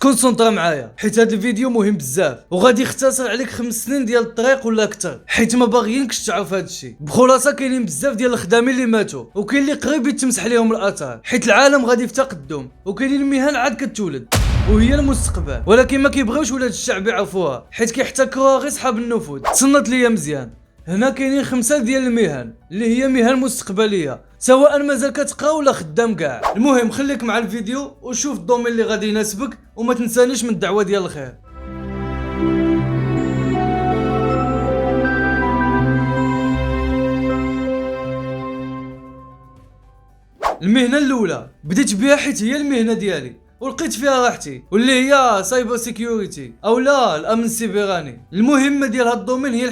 تكونسونطرا معايا حيت هذا الفيديو مهم بزاف وغادي يختصر عليك 5 سنين ديال الطريق ولا اكثر، حيت ما باغيينكش تعرف هذا الشيء. بخلاصه كاينين بزاف ديال الخدامين اللي ماتوا وكاين اللي قريب يتمسح لهم الاثار، حيت العالم غادي في تقدم وكاينين المهن عاد كتولد وهي المستقبل، ولكن ما كيبغيوش ولاد الشعب يعرفوها حيت كيحتكروها غير صحاب النفوذ. تصنت ليا مزيان، هنا كاينين 5 ديال المهن اللي هي مهن مستقبليه، سواء مازال كتقرا ولا خدام كاع. المهم خليك مع الفيديو وشوف الدومين اللي غادي يناسبك وما تنسانيش من الدعوه ديال الخير. المهنه الاولى بديت بها حيت هي المهنه ديالي ولقيت فيها راحتي، واللي هي سايبر سيكيورتي او لا الامن السيبراني. المهمه ديال هاد الدومين هي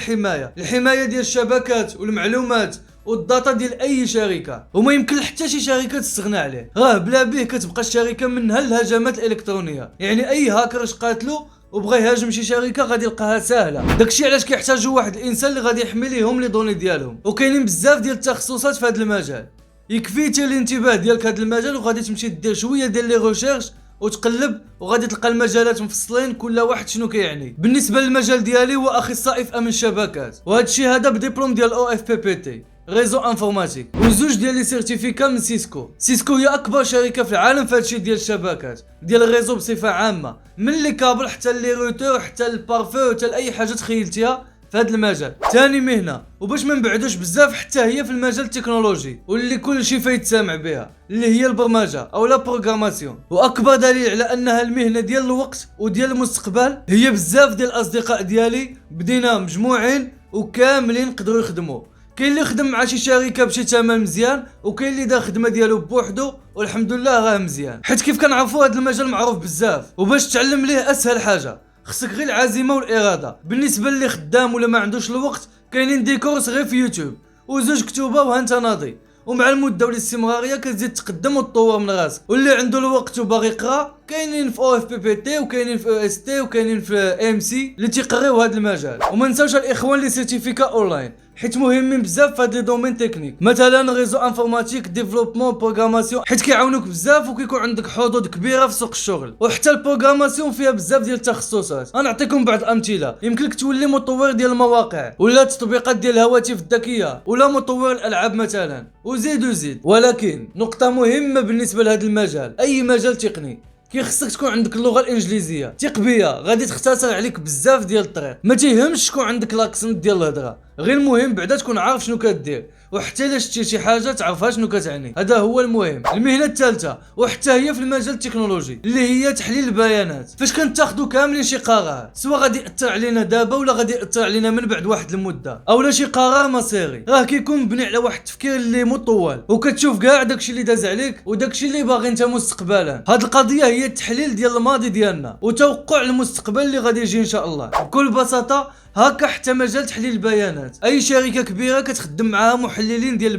الحمايه ديال الشبكات والمعلومات والداتا ديال اي شركه، وما يمكن حتى شي شركه تستغنى عليه. راه بلا به كتبقى الشركه منها الهجمات الالكترونيه، يعني اي هاكر قاتلو وبغى يهاجم شي شركه غادي يلقاها ساهله. داكشي علاش كيحتاجوا واحد الانسان اللي غادي يحمي ليهم لي دوني ديالهم، وكاينين بزاف ديال التخصصات في هذا المجال. يكفي تي الانتباه ديالك هذا المجال وغادي تمشي دير شويه ديال لي ريشيرش وتقلب وغادي تلقى المجالات مفصلين كل واحد شنو كيعني. بالنسبه للمجال ديالي هو اخصائي في امن الشبكات، وهذا الشيء هذا بدبلوم ديال او اف بي بي تي ريزو انفورماتيك وزوج ديال لي سيرتيفيكا من سيسكو هي اكبر شركه في العالم في هادشي ديال الشبكات ديال الريزو بصفه عامه، من لي كابل حتى لي روتور حتى البارفو حتى لاي حاجه تخيلتيها في هذا المجال. ثاني مهنه وباش ما نبعدوش بزاف حتى هي في المجال التكنولوجي واللي كل شيء فيتسامع بها، اللي هي البرمجه او لا بروغراماسيون. واكبر دليل على انها المهنه ديال الوقت وديال المستقبل هي بزاف ديال الاصدقاء ديالي بدينا مجموعين وكاملين قدروا يخدموا. كاين اللي خدم مع شي شركه بشي ثمن مزيان، وكاين اللي دار خدمه ديالو بوحدو والحمد لله راه مزيان. حيت كيف كنعرفوا هذا المجال معروف بزاف، وباش تعلم ليه اسهل حاجه خصك غير العزيمه والاراده. بالنسبه اللي خدام ولا ما عندوش الوقت كاينين دي كورس غير في يوتيوب وزوج كتوبه وهانت ناضي، ومع المده والاستمراريه كتزيد تقدم وتطور من راسك. واللي عنده الوقت وباغي يقرا كاينين في او اف بي بي تي وكاينين في او اس تي وكاينين في ام سي اللي تيقريو هذا المجال. وما نساوش الاخوان لي سيرتيفيكا اونلاين حيت مهمين بزاف في هاد لي دومين تكنيك، مثلا ريزو انفورماتيك ديفلوبمون بروغراماسيون حيت كيعاونوك بزاف وكيكون عندك حظوظ كبيره في سوق الشغل. وحتى البروغراماسيون فيها بزاف ديال التخصصات، غنعطيكم بعض الامثله. يمكن لك تولي مطور ديال المواقع ولا تطبيقات ديال الهواتف الذكيه ولا مطور الالعاب مثلا، وزيد. ولكن نقطه مهمه بالنسبه لهذا المجال، اي مجال تقني خصك تكون عندك اللغه الانجليزيه تقبيه، غادي تختصر عليك بزاف ديال الطريق. ما تيهمش تكون عندك لاكسنت ديال الهضره، غير المهم بعدا تكون عارف شنو كدير، وحتى الا شتي شي حاجه تعرفها شنو كتعني. هذا هو المهم. المهنه الثالثه وحتى هي في المجال التكنولوجي اللي هي تحليل البيانات. فاش كنتاخذوا كاملين شي قرار سواء غادي ياثر علينا دابا ولا غادي ياثر علينا من بعد واحد المده، اولا شي قرار مصيري، راه كيكون مبني على واحد التفكير اللي مطول وكتشوف كاع داكشي اللي داز عليك وداكشي اللي باغي انت مستقبلا. هاد القضيه هي التحليل ديال الماضي ديالنا وتوقع المستقبل اللي غادي يجي ان شاء الله. بكل بساطه هكا حتى مجال تحليل البيانات، اي شركه كبيره كتخدم معاها محللين ديال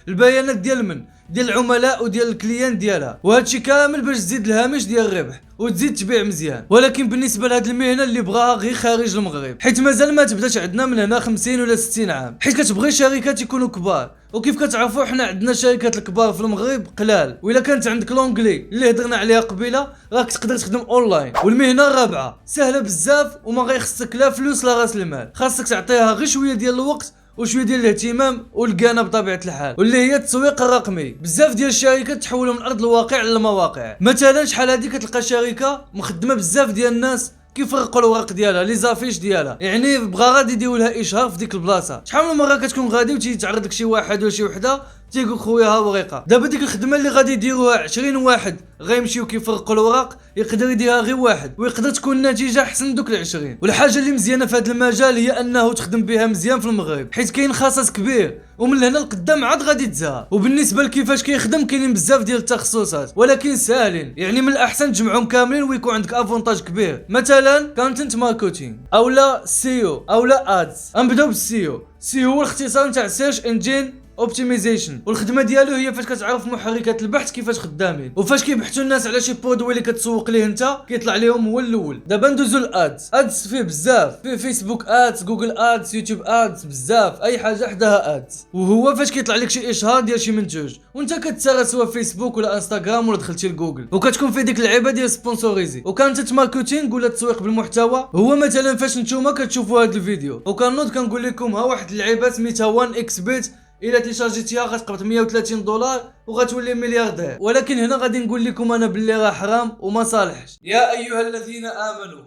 البيانات ديال من ديال العملاء وديال الكليان ديالها، وهادشي كامل باش تزيد الهامش ديال الربح وتزيد تبيع مزيان. ولكن بالنسبه لهاد المهنه اللي بغاها غير خارج المغرب، حيت مازال ما تبداش عندنا من هنا 50 ولا 60 عام، حيت كتبغي شركات يكونوا كبار. وكيف كتعرفوا حنا عندنا شركات الكبار في المغرب قلال، وإلا كانت عندك لونجلي اللي هضرنا عليها قبيله راك تقدر تخدم اونلاين. والمهنه الرابعه سهله بزاف وما غيخصك لا فلوس لا راس المال، خاصك تعطيها غير شويه ديال الوقت وشويه ديال الاهتمام والقانه بطبيعه الحال، واللي هي التسويق الرقمي. بزاف ديال الشركات تحولوا من ارض الواقع للمواقع. مثلا شحال هادي كتلقى شركه مخدمه بزاف ديال الناس كيفرقوا الوراق ديالها لي زافيش ديالها، يعني بغا غادي يديروا لها اشهار في ديك البلاصه. شحال من مره كتكون غادي وتيتعرض لك شي واحد ولا شي وحده تيقول خويا ها ورقه. دابا ديك الخدمه اللي غادي يديروها 20 واحد غيمشيو كيفرقوا الوراق يقدر يديرها غير واحد ويقدر تكون النتيجه احسن دوك ال20. والحاجه اللي مزيانه في هذا المجال هي انه تخدم بها مزيان في المغرب، حيت كاين خصص كبير ومن هنا لقدام عاد غادي تزهق. وبالنسبه لكيفاش كيخدم كاينين بزاف ديال التخصصات ولكن ساهلين، يعني من الاحسن تجمعهم كاملين ويكون عندك افونتاج كبير. مثلا كونتنت ماركتينغ او لا سيو او لا ادز. غنبداو بالسيو. سيو هو الاختصار نتاع سيرش انجين اوبتيمايزيشن، والخدمه ديالو هي فاش كتعرف محركات البحث كيفاش خدامين، وفاش كيبحثوا الناس على شي برودوي اللي كتسوق ليه انت كيطلع لهم هو الاول. دابا ندوزو الادز فيه بزاف، فيه فيسبوك ادز، جوجل ادز، يوتيوب ادز، بزاف اي حاجه حداها ادز. وهو فاش كيطلع لك شي اشهار ديال شي منتوج وانت كتسرى سوا فيسبوك ولا انستغرام ولا دخلتي لجوجل، وكتكون في ديك اللعيبه ديال سبونسوريزي وكانت ماركتينغ ولا تسويق بالمحتوى. هو مثلا فاش نتوما كتشوفوا هذا الفيديو وكنوض كنقول لكم ها واحد اللعيبه سميتها 1 اكس بيت، الا تيشارجيتيها غتقبض 130 دولار وغتولي ملياردير. ولكن هنا غادي نقول لكم انا باللي راه حرام وما صالحش. يا ايها الذين امنوا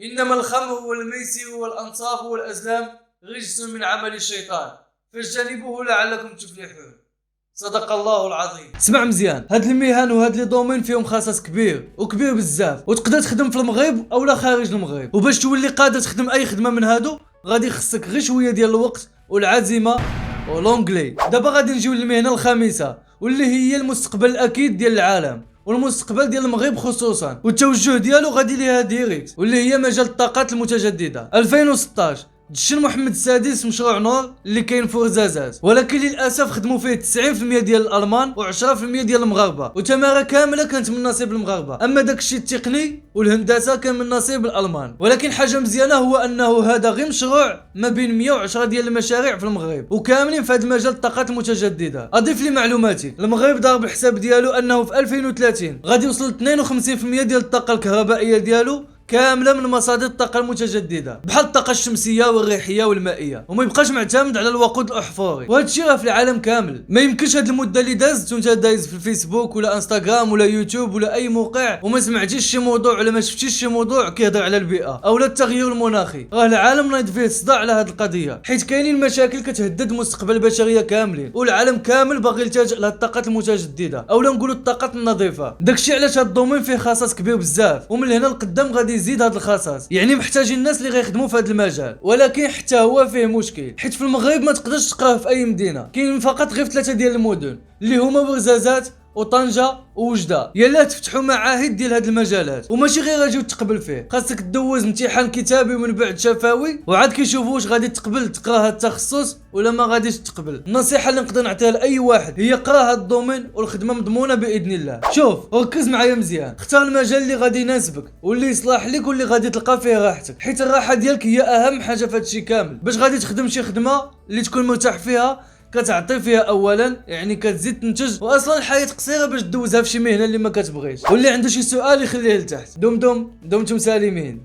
انما الخمر والميسر والانصاب والازلام رجس من عمل الشيطان فاجتنبوه لعلكم تفلحون. صدق الله العظيم. اسمع مزيان، هاد المهن وهاد لي دومين فيهم خصاص كبير وكبير بزاف، وتقدر تخدم في المغرب اولا خارج المغرب. وباش تولي قادر تخدم اي خدمه من هادو غادي خصك غير شويه ديال الوقت والعزيمه ولونجلي. دابا غادي نجيو للمهنه الخامسه واللي هي المستقبل الاكيد ديال العالم والمستقبل ديال المغرب خصوصا، والتوجه ديالو غادي ليها ديريكت، واللي هي مجال الطاقات المتجدده. 2016 دشن محمد السادس مشروع نور اللي كاين في رزازات، ولكن للاسف خدموا فيه 90% ديال الالمان و10% ديال المغاربه، والتماره كامله كانت من نصيب المغاربه. اما داكشي التقني والهندسه كان من نصيب الالمان. ولكن حاجه مزيانه هو انه هذا غير مشروع ما بين 110 ديال المشاريع في المغرب وكاملين في هذا المجال الطاقات المتجدده. اضيف لي معلوماتي، المغرب ضارب الحساب ديالو انه في 2030 غادي يوصل 52% ديال الطاقه الكهربائيه ديالو كامله من مصادر الطاقه المتجدده، بحال الطاقه الشمسيه والريحيه والمائيه، وما يبقاش معتمد على الوقود الاحفوري. وهذا الشيء راه في العالم كامل. ما يمكنش هذه المده اللي دازت وانت دايز في الفيسبوك ولا انستغرام ولا يوتيوب ولا اي موقع وما سمعتيش شي موضوع ولا ما شفتيش شي موضوع كيهضر على البيئه او التغير المناخي. راه العالم نايض فيه صداع على هذه القضيه، حيت كاينين مشاكل كتهدد مستقبل البشريه كاملين، والعالم كامل باغي يلتجئ للطاقات المتجدده اولا نقولوا الطاقات النظيفه. داكشي علاش هذا الدومين فيه خصاص كبير بزاف، ومن هنا لقدام غادي يزيد هذا الخصاص. يعني محتاجين الناس اللي غيخدموا في هذا المجال. ولكن حتى هو فيه مشكل، حيت في المغرب ما تقدرش تقراه في اي مدينه، كاين فقط غير 3 ديال المدن اللي هما ورزازات وطنجة ووجدة. يلا تفتحوا معاهد ديال هاد المجالات، وماشي غير اجيو تقبل فيه، خاصك تدوز امتحان كتابي ومن بعد شفوي، وعاد كيشوفوا واش غادي تقبل تقرا هاد التخصص ولا ما غاديش تقبل. النصيحه اللي نقدر نعطيها لاي واحد هي قرا هاد الدومين والخدمه مضمونه باذن الله. شوف ركز معايا مزيان، اختار المجال اللي غادي يناسبك واللي يصلح لك واللي غادي تلقى فيه راحتك، حيت الراحه ديالك هي اهم حاجه في هادشي كامل. باش غادي تخدم شي خدمه اللي تكون مرتاح فيها كتعطي فيها اولا، يعني كتزيد تنتج، واصلا الحياه قصيره باش تدوزها في شي مهنه اللي ما كتبغيش. واللي عنده شي سؤال يخليه لتحت. دمتم سالمين.